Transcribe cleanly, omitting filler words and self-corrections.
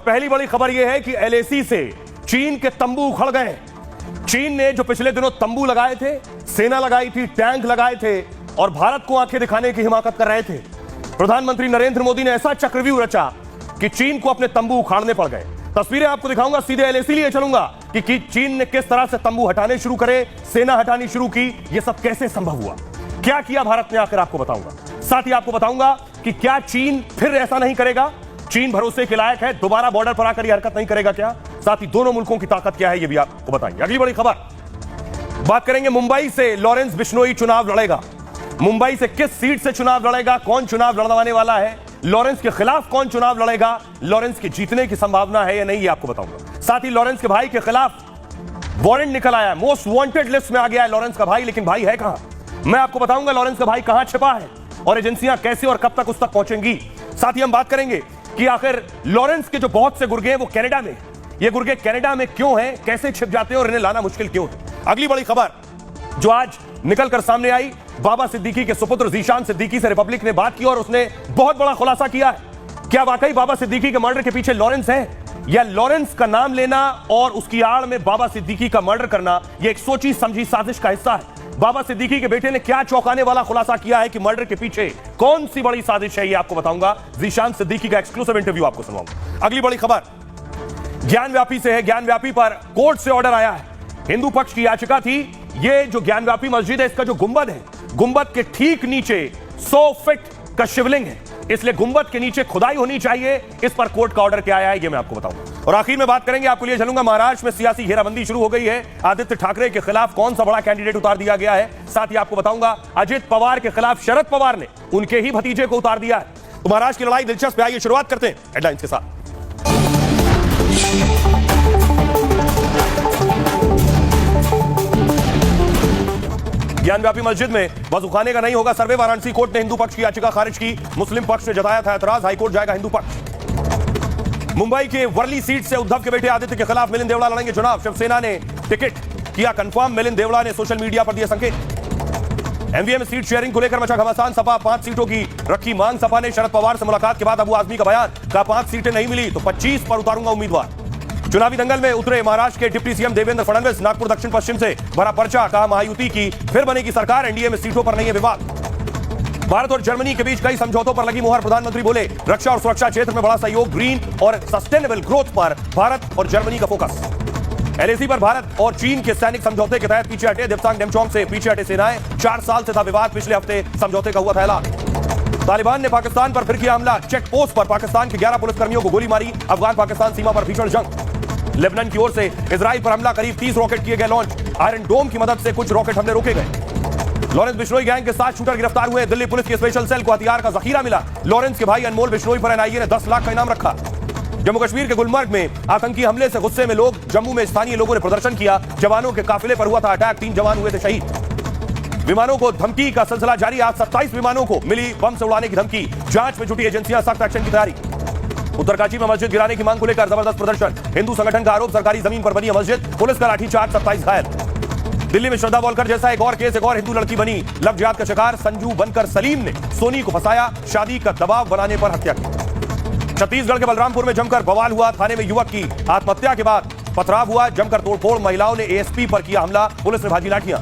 पहली बड़ी खबर यह है कि एलएसी से चीन के तंबू उखड़ गए। चीन ने जो पिछले दिनों तंबू लगाए थे, सेना लगाई थी, टैंक लगाए थे और भारत को आंखें दिखाने की हिमाकत कर रहे थे। प्रधानमंत्री नरेंद्र मोदी ने ऐसा चक्रव्यूह रचा कि चीन को अपने तंबू उखाड़ने पड़ गए। तस्वीरें आपको दिखाऊंगा, सीधे एलएसी लिए चलूंगा कि चीन ने किस तरह से तंबू हटाने शुरू करे, सेना हटानी शुरू की, यह सब कैसे संभव हुआ, क्या किया भारत ने, आखिर आपको बताऊंगा। साथ ही आपको बताऊंगा कि क्या चीन फिर ऐसा नहीं करेगा, चीन भरोसे के लायक है, दोबारा बॉर्डर पर आकर यह हरकत नहीं करेगा क्या। साथ ही दोनों मुल्कों की ताकत क्या है यह भी आपको बताएंगे। अगली बड़ी खबर बात करेंगे, मुंबई से लॉरेंस बिश्नोई चुनाव लड़ेगा। मुंबई से किस सीट से चुनाव लड़ेगा, कौन चुनाव लड़वाने वाला है, लॉरेंस के खिलाफ कौन चुनाव लड़ेगा, लॉरेंस के जीतने की संभावना है या नहीं, ये आपको बताऊंगा। साथ ही लॉरेंस के भाई के खिलाफ वारंट निकल आया है, मोस्ट वांटेड लिस्ट में आ गया है लॉरेंस का भाई, लेकिन भाई है कहां, मैं आपको बताऊंगा लॉरेंस का भाई कहां छिपा है और एजेंसियां कैसे और कब तक उस तक पहुंचेंगी। साथ ही हम बात करेंगे कि आखिर लॉरेंस के जो बहुत से गुर्गे हैं वो कनाडा में, ये गुर्गे कनाडा में क्यों हैं, कैसे छिप जाते हैं और इन्हें लाना मुश्किल क्यों है। अगली बड़ी खबर जो आज निकलकर सामने आई, बाबा सिद्दीकी के सुपुत्र ज़ीशान सिद्दीकी से रिपब्लिक ने बात की और उसने बहुत बड़ा खुलासा किया है। क्या वाकई बाबा सिद्दीकी के मर्डर के पीछे लॉरेंस है, या लॉरेंस का नाम लेना और उसकी आड़ में बाबा सिद्दीकी का मर्डर करना यह एक सोची समझी साजिश का हिस्सा है। बाबा सिद्दीकी के बेटे ने क्या चौंकाने वाला खुलासा किया है कि मर्डर के पीछे कौन सी बड़ी साजिश है, यह आपको बताऊंगा। ज़ीशान सिद्दीकी का एक्सक्लूसिव इंटरव्यू आपको सुनाऊंगा। अगली बड़ी खबर ज्ञानव्यापी से है। ज्ञानव्यापी पर कोर्ट से ऑर्डर आया है। हिंदू पक्ष की याचिका थी, यह जो ज्ञानव्यापी मस्जिद है, इसका जो गुंबद है, गुंबद के ठीक नीचे 100 फीट का शिवलिंग है, इसलिए गुंबद के नीचे खुदाई होनी चाहिए। इस पर कोर्ट का ऑर्डर क्या आया है, यह मैं आपको बताऊंगा। और आखिर में बात करेंगे, आपको लिए चलूंगा, महाराष्ट्र में सियासी घेराबंदी शुरू हो गई है। आदित्य ठाकरे के खिलाफ कौन सा बड़ा कैंडिडेट उतार दिया गया है। साथ ही आपको बताऊंगा अजित पवार के खिलाफ शरद पवार ने उनके ही भतीजे को उतार दिया है। तो महाराष्ट्र की लड़ाई दिलचस्प है। आइए शुरुआत करते हैं हेडलाइंस के साथ। ज्ञानव्यापी मस्जिद में वजूखाने का नहीं होगा सर्वे। वाराणसी कोर्ट ने हिंदू पक्ष की याचिका खारिज की। मुस्लिम पक्ष ने जताया था एतराज, हाईकोर्ट जाएगा हिंदू पक्ष। मुंबई के वर्ली सीट से उद्धव के बेटे आदित्य के खिलाफ मिलिंद देवड़ा लड़ेंगे चुनाव। शिवसेना ने टिकट किया कंफर्म। मिलिंद देवड़ा ने सोशल मीडिया पर दिया संकेत। एमवीए में सीट शेयरिंग को लेकर मचा घमासान। सपा 5 सीटों की रखी मांग। सपा ने शरद पवार से मुलाकात के बाद अबू आजमी का बयान, कहा 5 सीटें नहीं मिली तो 25 पर उतारूंगा उम्मीदवार। चुनावी दंगल में उतरे महाराष्ट्र के डिप्टी सीएम देवेंद्र फडणवीस। नागपुर दक्षिण पश्चिम से भरा पर्चा, कहा महायुति की फिर बनेगी सरकार, एनडीए में सीटों पर नहीं है विवाद। भारत और जर्मनी के बीच कई समझौतों पर लगी मुहर। प्रधानमंत्री बोले रक्षा और सुरक्षा क्षेत्र में बड़ा सहयोग। ग्रीन और सस्टेनेबल ग्रोथ पर भारत और जर्मनी का फोकस। एलएसी पर भारत और चीन के सैनिक समझौते के तहत पीछे हटे। दिप्सांग डेमचोंग से पीछे हटे सेनाएं। 4 साल से था विवाद, पिछले हफ्ते समझौते का हुआ था ऐलान। तालिबान ने पाकिस्तान पर फिर किया हमला। चेक पोस्ट पर पाकिस्तान के 11 पुलिसकर्मियों को गोली मारी। अफगान पाकिस्तान सीमा पर भीषण जंग। लेबनान की ओर से इजराइल पर हमला, करीब 30 रॉकेट किए गए लॉन्च। आयरन डोम की मदद से कुछ रॉकेट हमले रोके गए। लॉरेंस बिश्नोई गैंग के 7 शूटर गिरफ्तार हुए। दिल्ली पुलिस की स्पेशल सेल को हथियार का जखीरा मिला। लॉरेंस के भाई अनमोल बिश्नोई पर एनआईए ने 10 लाख का इनाम रखा। जम्मू कश्मीर के गुलमर्ग में आतंकी हमले से गुस्से में लोग। जम्मू में स्थानीय लोगों ने प्रदर्शन किया। जवानों के काफिले पर हुआ था अटैक, 3 जवान हुए थे शहीद। विमानों को धमकी का सिलसिला जारी। आज 27 विमानों को मिली बम से उड़ाने की धमकी। जांच में जुटी एजेंसियां, सख्त एक्शन की तैयारी। उत्तरकाशी में मस्जिद गिराने की मांग को लेकर जबरदस्त प्रदर्शन। हिंदू संगठन का आरोप, सरकारी जमीन पर बनी है मस्जिद, पुलिस का लाठीचार्ज, 27 घायल। दिल्ली में श्रद्धा बोलकर जैसा एक और केस, एक और हिंदू लड़की बनी लव जिहाद का शिकार। संजू बनकर सलीम ने सोनी को फंसाया, शादी का दबाव बनाने पर हत्या की। छत्तीसगढ़ के बलरामपुर में जमकर बवाल हुआ। थाने में युवक की आत्महत्या के बाद पथराव हुआ, जमकर तोड़फोड़। महिलाओं ने एएसपी पर किया हमला, पुलिस ने भाजी लाठियां।